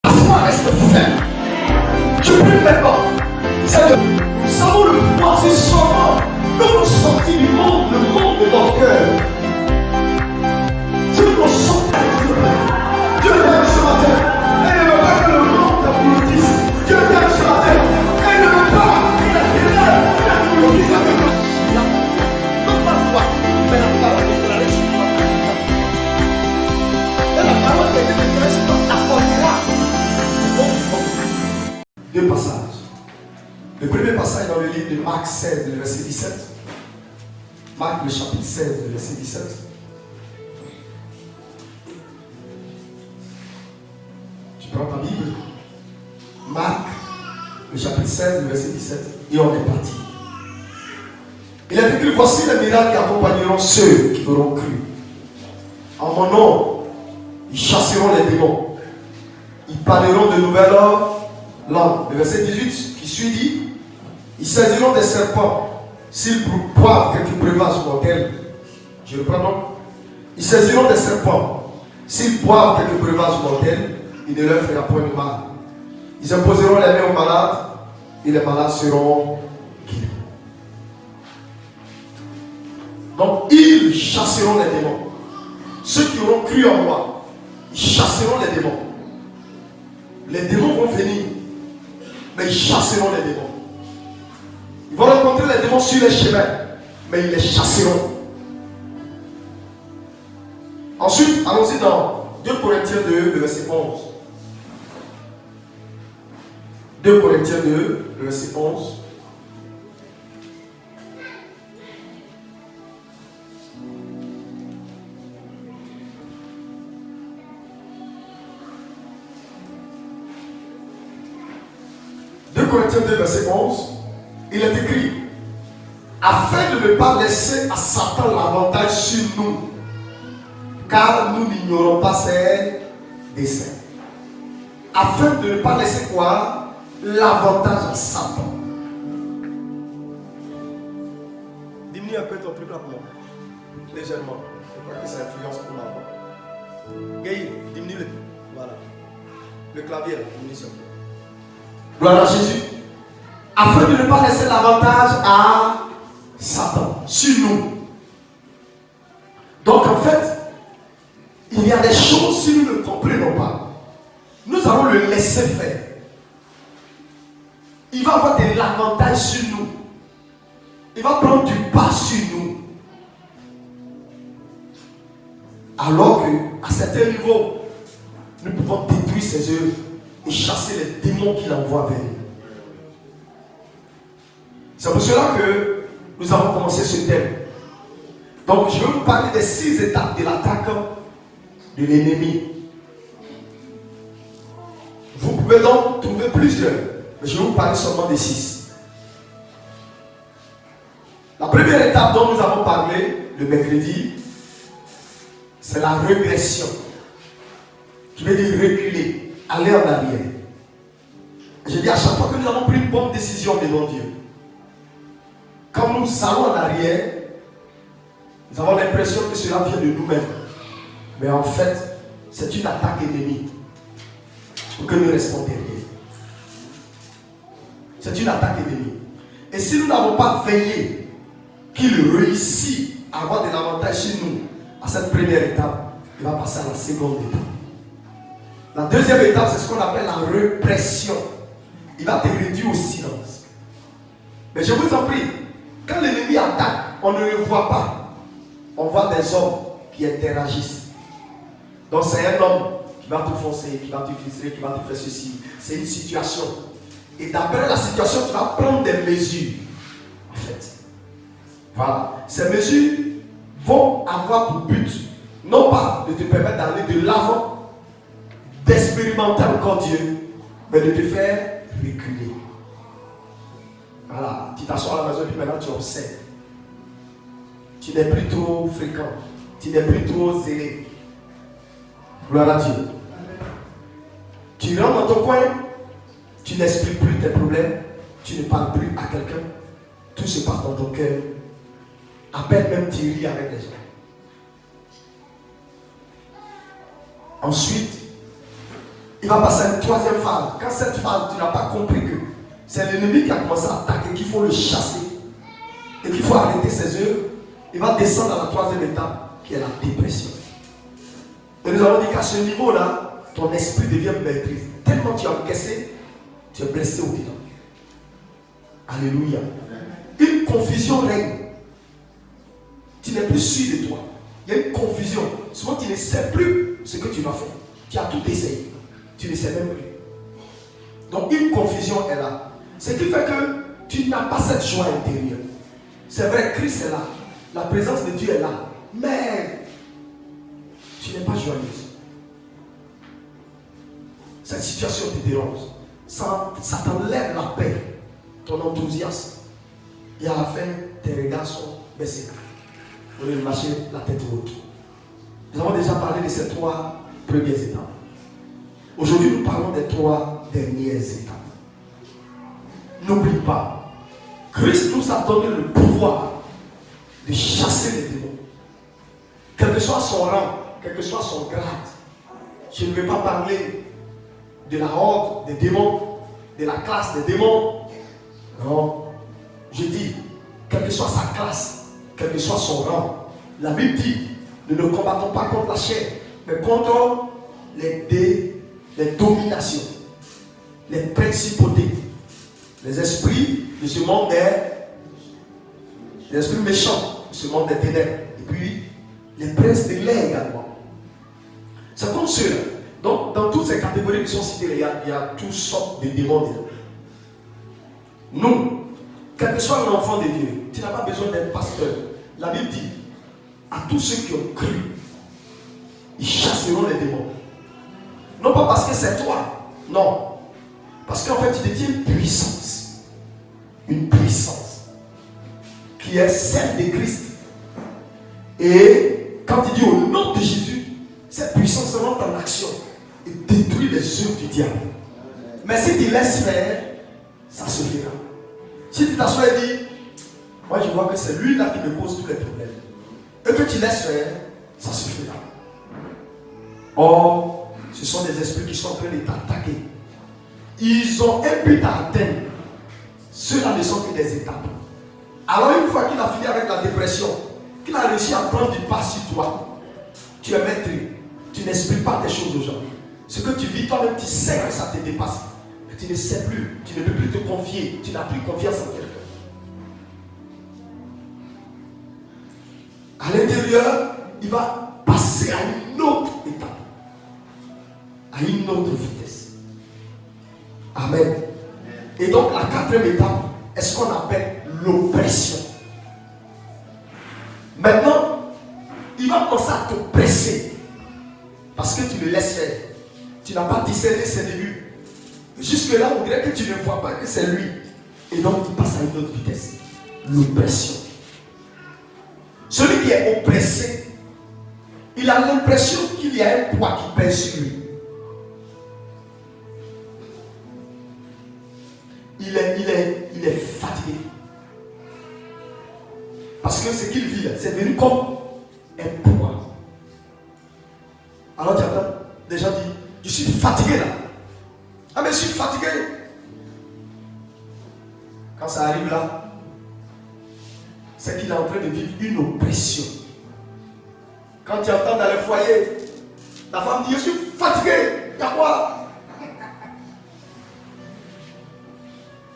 La foi reste ferme. Je prie maintenant. Seigneur, nous avons le pouvoir ce soir de nous sortir du monde, le monde de notre cœur. Je nous sors avec Dieu. Dieu t'aime ce matin. Et ne veut pas que le monde t'applaudisse. Dieu t'aime ce matin. Et ne veut pas que la ténèbre t'applaudisse avec le non pas toi, mais la parole de la résurrection. Et la parole de Dieu t'apportera. Deux passages. Le premier passage dans le livre de Marc 16, le verset 17. Marc, le chapitre 16, le verset 17. Tu prends ta Bible. Marc, le chapitre 16, le verset 17. Et on est parti. Il est écrit, voici les miracles qui accompagneront ceux qui auront cru. En mon nom, ils chasseront les démons. Ils parleront de nouvelles langues. Le verset 18 qui suit dit, ils saisiront des serpents s'ils boivent quelques breuvages mortels. Je reprends donc. Ils saisiront des serpents s'ils boivent quelques breuvages mortels, il ne leur fera point de mal. Ils imposeront les mains aux malades et les malades seront guéris. Donc ils chasseront les démons. Ceux qui auront cru en moi, ils chasseront les démons. Les démons vont venir, mais ils chasseront les démons. Ils vont rencontrer les démons sur les chemins, mais ils les chasseront. Ensuite, allons-y dans 2 Corinthiens 2, le verset 11. 2 Corinthiens 2, le verset 11. Corinthiens 2, verset 11, il est écrit, afin de ne pas laisser à Satan l'avantage sur nous, car nous n'ignorons pas ses desseins. Afin de ne pas laisser quoi? L'avantage à Satan. Diminue un peu ton truc là pour moi. Légèrement. Je crois que ça influence pour ma voix. Gaïl, diminue-le. Voilà. Le clavier là, diminue ça. Gloire à Jésus. Afin de ne pas laisser l'avantage à Satan sur nous. Donc en fait, il y a des choses, si nous ne comprenons pas, nous allons le laisser faire. Il va avoir de l'avantage sur nous. Il va prendre du pas sur nous. Alors qu'à certains niveaux, nous pouvons détruire ses œuvres et chasser les démons qu'il envoie vers nous. C'est pour cela que nous avons commencé ce thème. Donc je vais vous parler des 6 étapes de l'attaque de l'ennemi. Vous pouvez donc trouver plusieurs, mais je vais vous parler seulement des 6. La première étape dont nous avons parlé le mercredi, c'est la régression, qui veut dire reculer, aller en arrière. Je dis à chaque fois que nous avons pris une bonne décision devant Dieu, quand nous allons en arrière, nous avons l'impression que cela vient de nous-mêmes. Mais en fait, c'est une attaque ennemie pour que nous restons derrière. C'est une attaque ennemie. Et si nous n'avons pas veillé qu'il réussit à avoir de l'avantage sur nous à cette première étape, il va passer à la seconde étape. La deuxième étape, c'est ce qu'on appelle la répression. Il va te réduire au silence. Mais je vous en prie, quand l'ennemi attaque, on ne le voit pas. On voit des hommes qui interagissent. Donc c'est un homme qui va te foncer, qui va te frustrer, qui va te faire ceci. C'est une situation. Et d'après la situation, tu vas prendre des mesures. En fait. Voilà. Ces mesures vont avoir pour but, non pas de te permettre d'aller de l'avant, d'expérimenter encore Dieu, mais de te faire reculer. Voilà. Tu t'assois à la maison et puis maintenant tu observes. Tu n'es plus trop fréquent. Tu n'es plus trop zélé. Gloire à Dieu. Tu rentres dans ton coin, tu n'expliques plus tes problèmes, tu ne parles plus à quelqu'un, tout se passe dans ton cœur. À peine même tu ris avec les gens. Ensuite, il va passer à une troisième phase. Quand cette phase, tu n'as pas compris que c'est l'ennemi qui a commencé à attaquer, qu'il faut le chasser et qu'il faut arrêter ses œuvres, il va descendre à la troisième étape qui est la dépression. Et nous avons dit qu'à ce niveau-là, ton esprit devient maîtrise. Tellement tu as encaissé, tu es blessé au-dedans. Alléluia. Une confusion règne. Tu n'es plus sûr de toi. Il y a une confusion. Souvent tu ne sais plus ce que tu vas faire. Tu as tout essayé. Tu ne sais même plus. Donc une confusion est là. Ce qui fait que tu n'as pas cette joie intérieure. C'est vrai, Christ est là. La présence de Dieu est là. Mais tu n'es pas joyeuse. Cette situation te dérange. Ça t'enlève la paix, ton enthousiasme. Et à la fin, tes regards sont baissés. Au lieu de marcher la tête haute. Nous avons déjà parlé de ces 3 premières étapes. Aujourd'hui, nous parlons des 3 dernières étapes. N'oublie pas, Christ nous a donné le pouvoir de chasser les démons. Quel que soit son rang, quel que soit son grade. Je ne vais pas parler de la horde des démons, de la classe des démons. Non. Je dis, quelle que soit sa classe, quel que soit son rang, la Bible dit, nous ne combattons pas contre la chair, mais contre les dominations, les principautés, les esprits de ce monde les esprits méchants de ce monde des ténèbres, et puis les princes de l'air également. C'est comme ceux-là. Donc, dans toutes ces catégories qui sont citées, il y a toutes sortes de démons dedans. Nous, quel que soit l'enfant de Dieu, tu n'as pas besoin d'être pasteur. La Bible dit, à tous ceux qui ont cru, ils chasseront les démons. Non pas parce que c'est toi, non. Parce qu'en fait, tu détiens une puissance. Une puissance qui est celle de Christ. Et quand il dit au nom de Jésus, cette puissance se rentre en action et détruit les œuvres du diable. Mais si tu laisses faire, ça se fera. Si tu t'assois et dis, moi je vois que c'est lui là qui me cause tous les problèmes, et que tu laisses faire, ça se fera. Or, ce sont des esprits qui sont en train de t'attaquer. Ils ont un but à atteindre. Ceux-là ne sont que des étapes. Alors une fois qu'il a fini avec la dépression, qu'il a réussi à prendre du pas sur toi, tu es maître. Tu n'expliques pas tes choses aux gens. Ce que tu vis toi-même, tu sais que ça te dépasse. Mais tu ne sais plus. Tu ne peux plus te confier. Tu n'as plus confiance en quelqu'un. À l'intérieur, il va passer à une autre étape. À une autre vitesse. Amen. Et donc la 4e étape est ce qu'on appelle l'oppression. Maintenant, il va commencer à te presser. Parce que tu le laisses faire. Tu n'as pas discerné ses débuts. Jusque-là, on dirait que tu ne vois pas que c'est lui. Et donc, tu passes à une autre vitesse. L'oppression. Celui qui est oppressé, il a l'impression qu'il y a un poids qui pèse sur lui. Il est fatigué. Parce que ce qu'il vit là, c'est devenu comme un poids. Alors tu entends des gens disent, je suis fatigué là. Ah mais je suis fatigué. Quand ça arrive là, c'est qu'il est en train de vivre une oppression. Quand tu entends dans le foyer, la femme dit, je suis fatigué. Il y a quoi?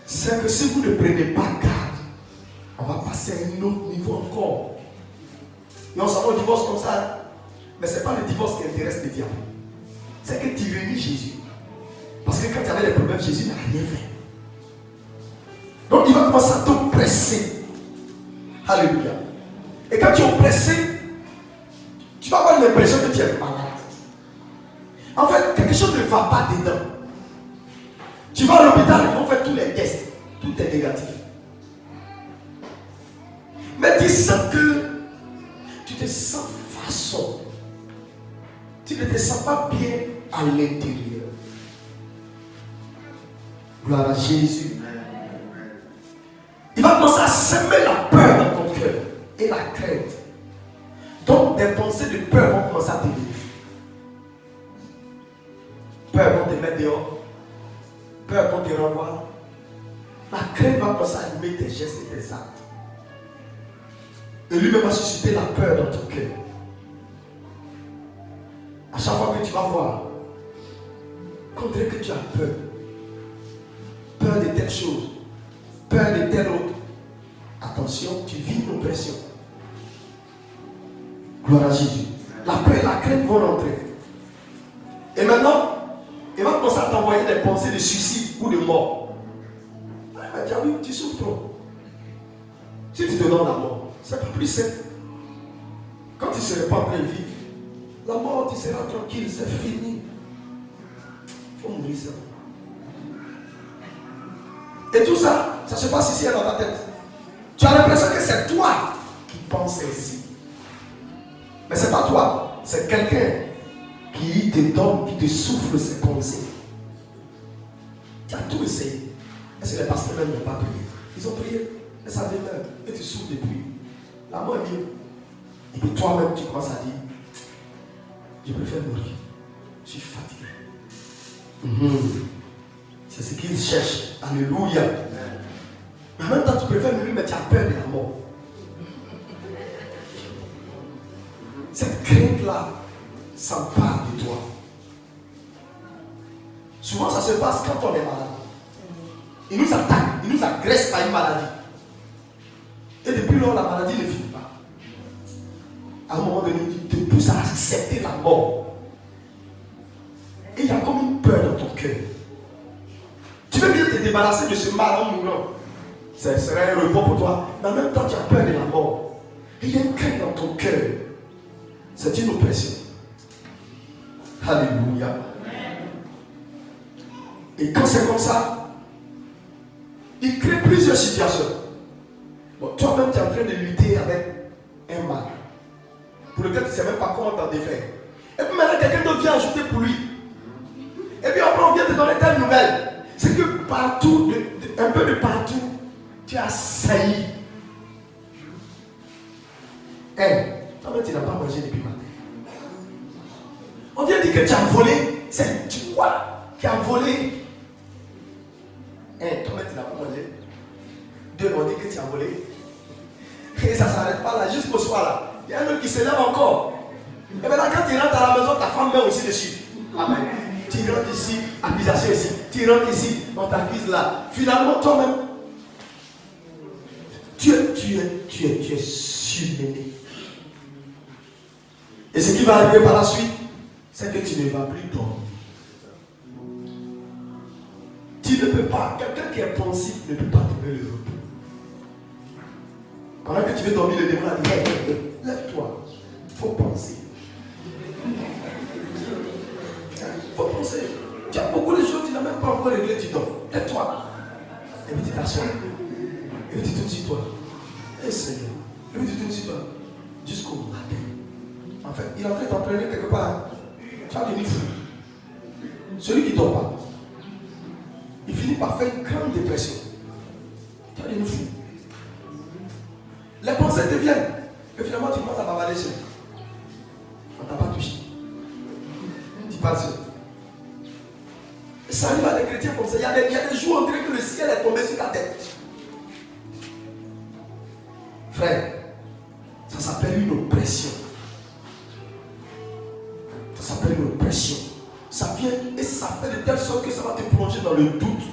C'est que si vous ne prenez pas garde, on va passer à un autre niveau encore. Et on s'en va au divorce comme ça. Mais ce n'est pas le divorce qui intéresse le diable. C'est que tu réunis Jésus. Parce que quand tu avais des problèmes, Jésus n'a rien fait. Donc il va commencer à t'oppresser. Alléluia. Et quand tu es oppressé, tu vas avoir l'impression que tu es malade. En fait, quelque chose ne va pas dedans. Tu vas à l'hôpital, ils vont faire tous les tests. Tout est négatif. Mais tu sens que tu te sens façon. Tu ne te sens pas bien à l'intérieur. Gloire à Jésus. Il va commencer à semer la peur dans ton cœur et la crainte. Donc des pensées de peur vont commencer à te venir. Peur vont te mettre mettre dehors. Peur qu'on te renvoie. La crainte va commencer à animer tes gestes et tes actes. Et lui-même va susciter la peur dans ton cœur. À chaque fois que tu vas voir, qu'on dirait que tu as peur. Peur de telle chose. Peur de telle autre. Attention, tu vis une oppression. Gloire à Jésus. La peur et la crainte vont rentrer. Et maintenant, il va commencer à t'envoyer des pensées de suicide ou de mort. Il va dire, oui, tu souffres trop. Si tu te donnes la mort, c'est pas plus simple. Quand tu ne serais pas en train de vivre, la mort, tu seras tranquille, c'est fini. Il faut mourir ça. Et tout ça, ça se passe ici dans ta tête. Tu as l'impression que c'est toi qui penses ainsi. Mais ce n'est pas toi, c'est quelqu'un qui te donne, qui te souffle ses pensées. Tu as tout essayé. Est-ce que les pasteurs même n'ont pas prié? Ils ont prié, mais ça demeure. Et tu souffles depuis. La mort est mieux. Et puis toi-même, tu commences à dire, je préfère mourir. Je suis fatigué. C'est ce qu'ils cherchent. Alléluia. Mais en même temps, tu préfères mourir, mais tu as peur de la mort. Cette crainte-là s'empare de toi. Souvent, ça se passe quand on est malade. Il nous attaque, il nous agresse par une maladie. Et depuis lors, la maladie ne finit pas. À un moment donné, il te pousse à accepter la mort. Et il y a comme une peur dans ton cœur. Tu veux bien te débarrasser de ce mal en mourant. Ce serait un repos pour toi. Mais en même temps, tu as peur de la mort. Et il y a une crainte dans ton cœur. C'est une oppression. Alléluia. Et quand c'est comme ça, il crée plusieurs situations. Bon, toi-même, tu es en train de lutter avec un mal pour lequel tu ne sais même pas comment t'en défaire. Et puis maintenant, quelqu'un d'autre vient ajouter pour lui. Et puis après, on vient te donner telle nouvelle. C'est que partout, un peu de partout, tu as sailli. Toi-même, tu n'as pas mangé depuis matin. On vient dire que tu as volé. C'est toi qui as volé. Toi-même, tu n'as pas mangé. Deux, on dit que tu as volé. Et ça ne s'arrête pas là, jusqu'au soir là. Il y a un autre qui se lève encore. Et maintenant, quand tu rentres à la maison, ta femme met aussi dessus. Amen. Tu rentres ici, accusation ici. Tu rentres ici, on t'accuse là. Finalement, toi-même, tu es surmené. Et ce qui va arriver par la suite, c'est que tu ne vas plus dormir. Tu ne peux pas, quelqu'un qui est pensif ne peut pas donner le repos. Pendant que tu veux dormir, le démon a dit, lève-toi, il faut penser. Il faut penser. Tu as beaucoup de choses, tu n'as même pas encore réglé, tu dors. Lève-toi. Et puis tu t'assois. Et puis tu tournes sur toi. Et Seigneur. Et puis tu tournes sur toi. Jusqu'au matin. En fait, il est en train de t'entraîner quelque part. Tu vas devenir fou. Celui qui ne dort pas, il finit par faire une grande dépression. Tu vas devenir fou. Les pensées te viennent. Et finalement, tu commences à bavarder seul. On ne t'a pas touché. Tu parles seul. Ça arrive à des chrétiens comme ça. Il y a des jours où on dirait que le ciel est tombé sur ta tête. Frère, ça s'appelle une oppression. Ça s'appelle une oppression. Ça vient et ça fait de telle sorte que ça va te plonger dans le doute.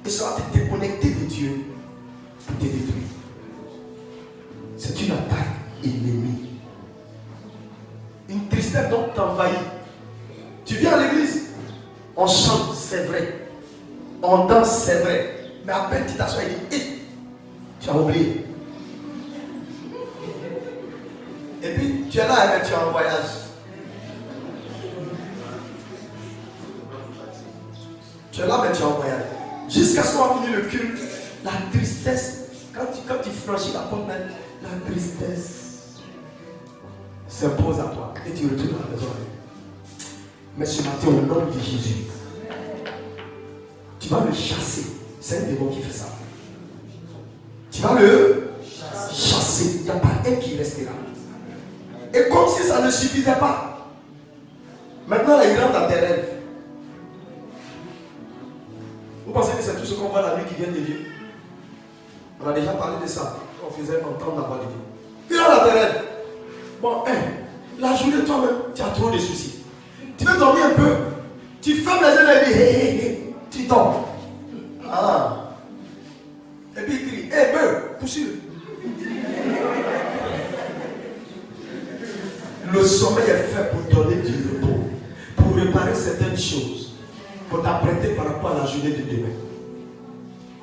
Et ça va te déconnecter de Dieu pour te détruire. C'est une attaque ennemie. Une tristesse donc t'envahit. Tu viens à l'église, on chante, c'est vrai. On danse, c'est vrai. Mais à peine tu t'assois et dis, tu as oublié. Et puis tu es là et tu es en voyage. Tu es là mais tu es en voyage. Jusqu'à ce qu'on finisse le culte, la tristesse, quand tu franchis la porte, la tristesse s'impose à toi et tu retournes à la maison. Mais ce matin, au nom de Jésus, tu vas le chasser. C'est un démon qui fait ça. Tu vas le chasser. Il n'y a pas un qui restera. Et comme si ça ne suffisait pas, maintenant il rentre dans tes rêves. Vous pensez que c'est tout ce qu'on voit la nuit qui vient de Dieu? On a déjà parlé de ça. On faisait entendre la voix de Dieu. Il a la terre. Bon, la journée, toi-même, tu as trop de soucis. Tu veux dormir un peu. Tu fermes les yeux et tu dors. Ah. Et puis il crie, bœuf, poussure. Le sommeil est fait pour donner du repos, pour réparer certaines choses, pour t'apprêter par rapport à la journée de demain.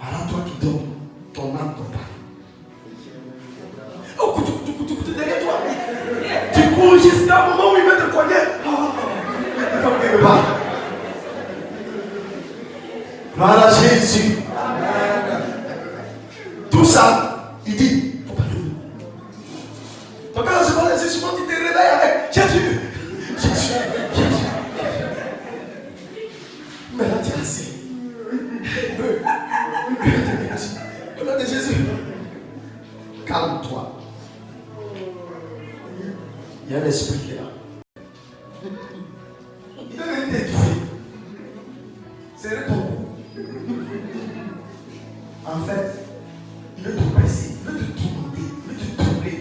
Voilà, toi qui dors, ton âme dort pas. Oh, coutou, derrière toi. Tu cours jusqu'à un moment où il va te cogner. Comme quelque part. Voilà Jésus. Tout ça, il dit, faut pas dormir. Donc quand on se voit les yeux, souvent tu te réveilles avec Jésus. Mais là tu es assis. Au nom de Jésus, calme-toi. Il y a un esprit qui est là. Il veut t'étouffer. C'est le ton. En fait, il veut te presser, il veut te tourner, il veut te troubler.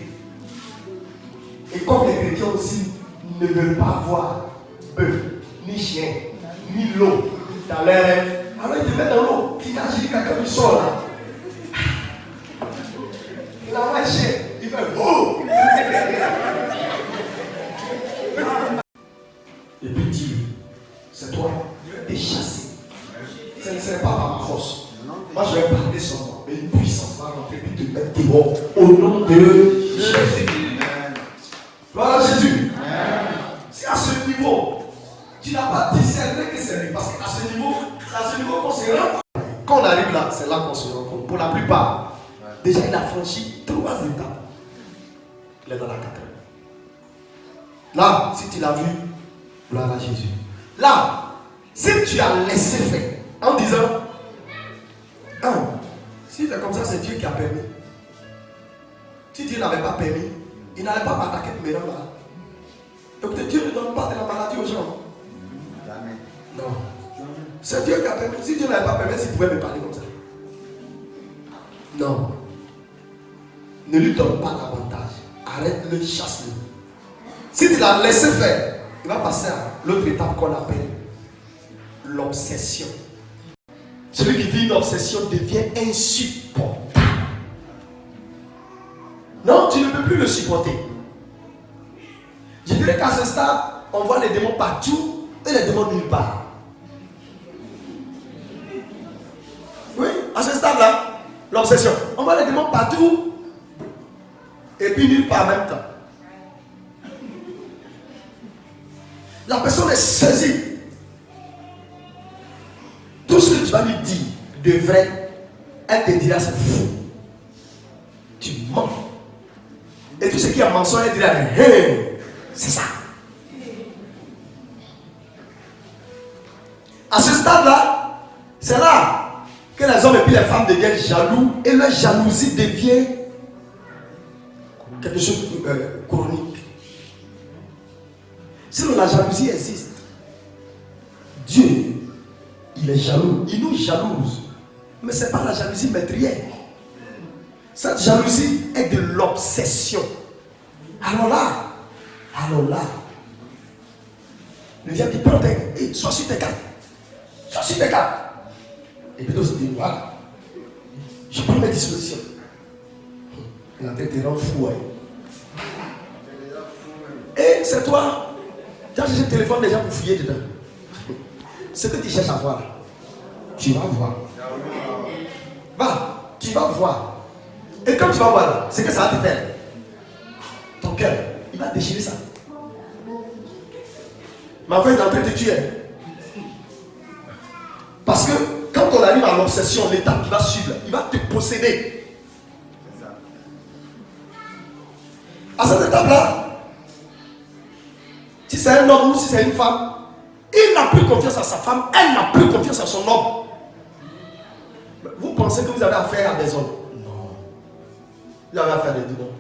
Et comme les chrétiens aussi ne veulent pas voir bœuf, ni chien, ni l'eau dans leur rêve, alors ils te mettent dans l'eau. Qui t'a dit quelqu'un qui sort là? Il a un chien, il fait oh! Et puis Dieu, c'est toi, Dieu est chassé. Ce ne serait pas par ma force. Moi je vais parler sans moi, mais une puissance va rentrer et te mettre dehors au nom de Jésus. Voilà Jésus. Si à ce niveau, tu n'as pas discerné que c'est lui, parce qu'à ce niveau, qu'on se rend, quand on arrive là, c'est là qu'on se rend compte. Pour la plupart, déjà il a franchi 3 étapes. Il est dans la 4e. Là, si tu l'as vu, gloire à Jésus. Là, si tu as laissé faire, en disant, si c'est comme ça, c'est Dieu qui a permis. Si Dieu n'avait pas permis, il n'allait pas m'attaquer maintenant là. Donc Dieu ne donne pas de la maladie aux gens. Non. C'est Dieu qui a permis. Si Dieu n'avait pas permis, il pouvait me parler comme ça. Non. Ne lui donne pas l'avantage. Arrête-le, chasse-le. Si tu l'as laissé faire, il va passer à l'autre étape qu'on appelle l'obsession. Celui qui vit une obsession devient insupportable. Non, tu ne peux plus le supporter. Je dirais qu'à ce stade, on voit les démons partout et les démons nulle part. Oui, à ce stade-là, l'obsession. On voit les démons partout et puis nulle part en même temps. La personne est saisie. Tout ce que tu vas lui dire de vrai, elle te dira c'est fou. Tu mens. Et tout ce qui est mensonge, elle dira hey, c'est ça. À ce stade-là, c'est là que les hommes et puis les femmes deviennent jaloux et leur jalousie devient quelque chose de chronique. Sinon la jalousie existe. Dieu, il est jaloux, il nous jalouse. Mais ce n'est pas la jalousie meurtrière. Cette jalousie est de l'obsession. Alors là, le diable dit prends tes, sois sur tes cartes. Sois sur tes cartes. Et puis d'autres se disent voilà, je prends mes dispositions. La tête te rend fou. Et c'est toi, tu as cherché le téléphone déjà pour fouiller dedans. Ce que tu cherches à voir, tu vas voir. Va, tu vas voir. Et quand tu vas voir, c'est que ça va te faire. Ton cœur, il va déchirer ça. Mais en fait, il est en train de te tuer. Parce que quand on arrive à l'obsession, l'étape qui va suivre, il va te posséder. À cette étape-là, si c'est un homme ou si c'est une femme, il n'a plus confiance à sa femme, elle n'a plus confiance à son homme. Vous pensez que vous avez affaire à des hommes? Non. Vous avez affaire à des démons.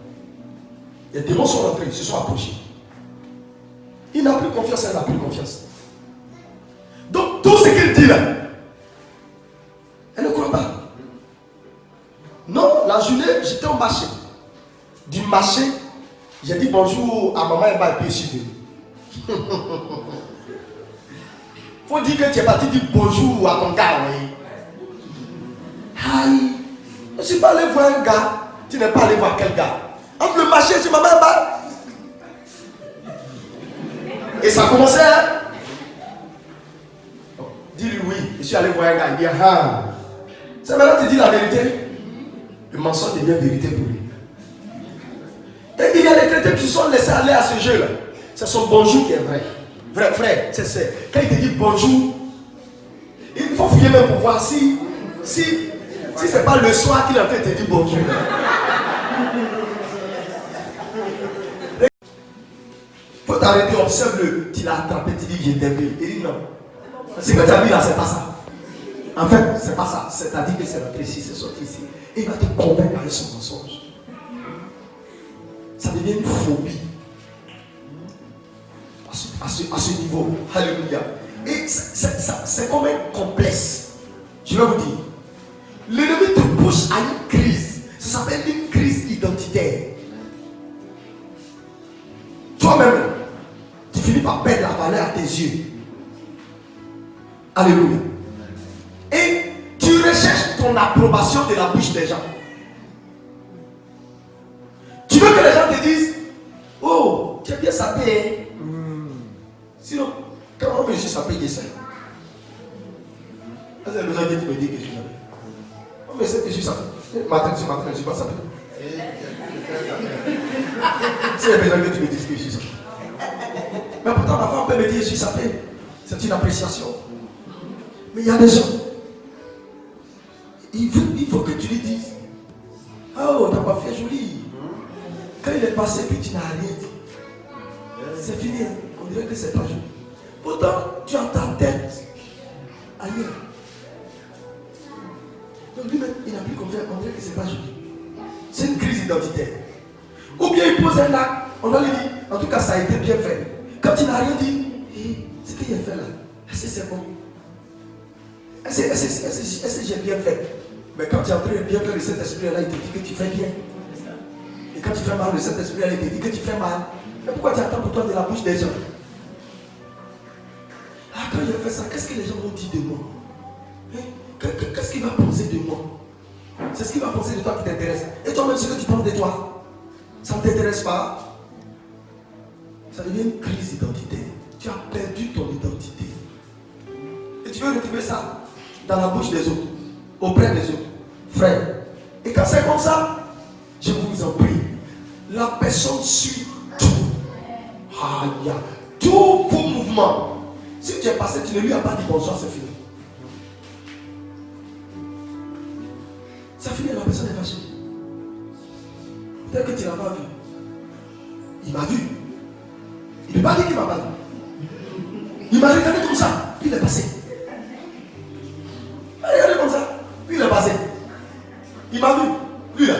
Les démons sont rentrés, ils se sont approchés. Il n'a plus confiance, elle n'a plus confiance. Donc tout ce qu'il dit là, marchais, j'ai dit bonjour à maman et papa et puis je suis venu. Faut dire que tu es parti dire bonjour à ton gars. Oui. Aïe, je ne suis pas allé voir un gars. Tu n'es pas allé voir quel gars? Entre le marché, tu maman et papa. Et ça commençait. Hein? Dis-lui oui, je suis allé voir un gars. Il dit ah. C'est maintenant que tu dis la vérité. Le mensonge devient vérité pour lui. Et il y a des chrétiens qui sont laissés aller à ce jeu-là. C'est son bonjour qui est vrai. Vrai frère, c'est quand il te dit bonjour, il faut fouiller même pour voir si c'est pas le soir qu'il a fait te dire bonjour. Il faut t'arrêter, observe-le. Tu l'as attrapé, tu dis je t'ai vu. Il dit non. Ce que tu as vu là, c'est pas ça. En fait, c'est pas ça. C'est-à-dire que c'est rentré ici, c'est sorti ici. Et il va te convaincre avec son mensonge. Ça devient une phobie. À ce niveau. Alléluia. Et c'est comme un complexe. Je vais vous dire. L'ennemi te pousse à une crise. Ça s'appelle une crise identitaire. Toi-même, tu finis par perdre la valeur à tes yeux. Alléluia. Et tu recherches ton approbation de la bouche des gens. Tu veux que les gens te disent oh, tu es bien sapé. Sinon, comment je suis sapé, je sais. Est-ce que les gens qui me disent que je suis sapé? On me sait que je suis sapé. Matin, je ne suis pas sapé. C'est les gens que tu me dis que je suis sapé. Mais pourtant, ma femme peut me dire que je suis sapé. C'est une appréciation. Mais il y a des gens. Il faut que tu lui dises oh, ta coiffure est jolie. Quand il est passé, puis tu n'as rien dit. C'est fini. On dirait que c'est pas joli. Pourtant, tu as ta tête ailleurs. Donc lui-même, il n'a plus confiance. On dirait que c'est pas joli. C'est une crise identitaire. Ou bien il pose un acte. On va lui dire, en tout cas, ça a été bien fait. Quand il n'a rien dit, ce qu'il a fait là, est-ce que c'est bon? Est-ce que j'ai bien fait? Mais quand tu es en train de bien faire, le Saint-Esprit là, il te dit que tu fais bien. Et quand tu fais mal, le Saint-Esprit là, il te dit que tu fais mal. Mais pourquoi tu attends pour toi de la bouche des gens? Ah, quand il a fait ça, qu'est-ce que les gens vont dire de moi? Qu'est-ce qu'il va penser de moi? C'est ce qu'il va penser de toi qui t'intéresse. Et toi-même, ce que tu penses de toi, ça ne t'intéresse pas. Ça devient une crise identitaire. Tu as perdu ton identité. Et tu veux retrouver ça dans la bouche des autres, auprès des autres, frère. Et quand c'est comme ça, je vous en prie, la personne suit tout. Aïe, tous vos mouvements. Si tu es passé, tu ne lui as pas dit bonsoir, c'est fini. Ça finit, la personne est fâchée. Peut-être que tu ne l'as pas vu. Il m'a vu. Il ne m'a pas dit qu'il m'a pas vu. Il m'a regardé comme ça, puis il est passé. Il m'a regardé comme ça, puis il est passé. Il m'a vu. Lui là,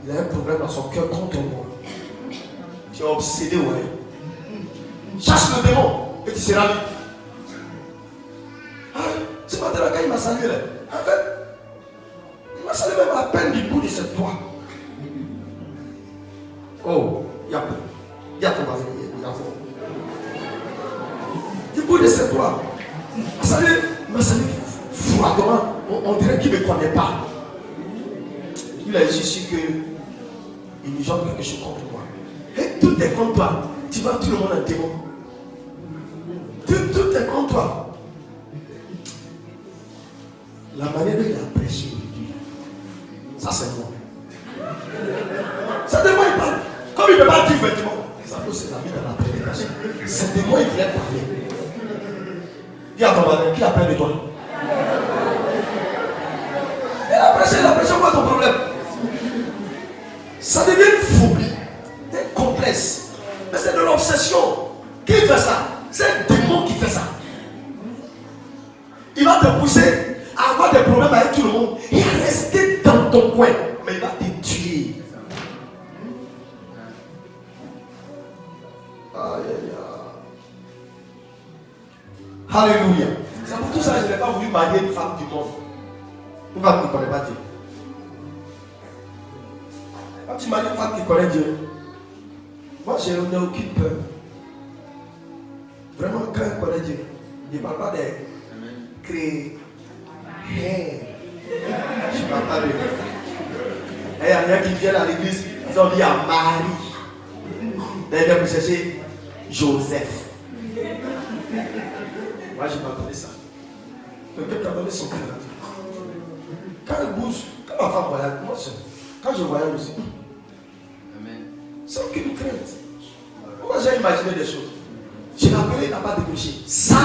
il a un problème dans son cœur contre moi. Tu es obsédé, ouais. Chasse le démon et tu seras libre. Ah, ce matin-là, quand il m'a salué, là, en fait, il m'a salué même à peine du bout de cette doigt. Oh, il y a ton voisin, il y a fort. Du bout de cette doigt. Il m'a salué froidement. On dirait qu'il ne me connaît pas. Il a eu sûr qu'il nous joue quelque chose contre moi. Et tout est contre toi. Tu vois tout le monde en démon. Tout est contre toi. La manière dont il a prêché, ça c'est moi. C'est de moi il parle. Comme il ne peut pas dire vêtements, ça peut c'est la vie dans la prédication. C'est de moi il voulait parler. Dis à ton voisin, qui a peur de toi? Il a prêché, quoi ton problème? Ça devient une phobie, un complexe. Mais c'est de l'obsession. Qui fait ça? C'est un démon qui fait ça. Il va te pousser à avoir des problèmes avec tout le monde et à rester dans ton coin. Mais il va te tuer. Aïe, aïe, aïe. Alléluia. C'est pour tout ça que je n'ai pas voulu marier une femme du monde. Une femme qui ne connaît pas Dieu. Quand tu m'as dit une femme qui connaît Dieu, moi je n'ai aucune peur. Vraiment, quand elle connaît Dieu, je ne parle pas de créer. Je ne parle pas de. Il y a rien qui vient à l'église, ils ont dit à Marie. D'ailleurs, vous cherchez Joseph. Moi, je m'attendais ça. Quelqu'un m'a donné son cœur. Quand elle bouge, quand ma femme voyage, moi, quand je voyage aussi, c'est aucune crainte. Moi, j'ai imaginé des choses. Je l'ai appelé, il n'a pas décroché. Ça.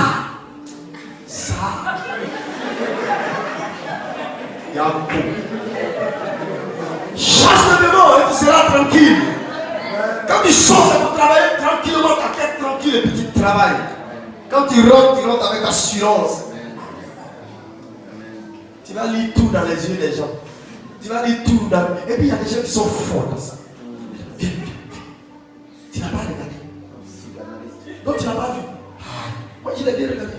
Il y a un coup. Chasse le démon et tu seras tranquille. Quand tu sors, c'est pour travailler tranquillement, ta tête tranquille et puis tu travailles. Quand tu rentres avec assurance. Tu vas lire tout dans les yeux des gens. Tu vas lire tout dans. Et puis il y a des gens qui sont forts dans ça. Viens. Tu n'as pas regardé. Donc tu n'as pas vu. Moi je l'ai bien regardé.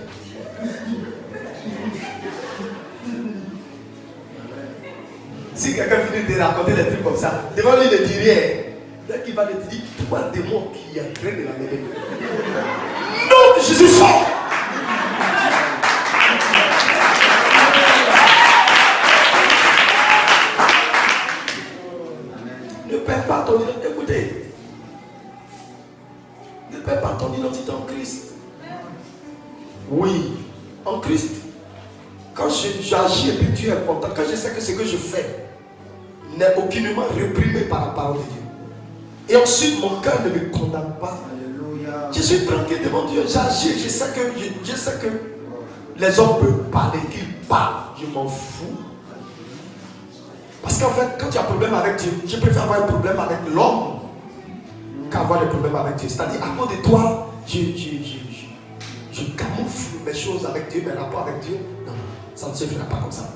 Si quelqu'un finit de raconter des trucs comme ça, devant lui, il ne dit rien. Dès qu'il va te dire, toi, démon qui est en train de la mener. Non, Jésus sort. Ne perds pas ton identité. Écoutez. Ne perds pas ton identité en Christ. Oui, en Christ. Quand j'agis et puis tu es content, quand je sais que ce que je fais n'est aucunement réprimé par la parole de Dieu. Et ensuite, mon cœur ne me condamne pas. Alléluia. Je suis tranquille devant Dieu. J'agis. Je sais que les hommes peuvent parler, qu'ils parlent. Je m'en fous. Parce qu'en fait, quand tu as un problème avec Dieu, je préfère avoir un problème avec l'homme qu'avoir des problèmes avec Dieu. C'est-à-dire, à cause de toi, je camoufle mes choses avec Dieu, mes rapports avec Dieu. Non, ça ne se fera pas comme ça.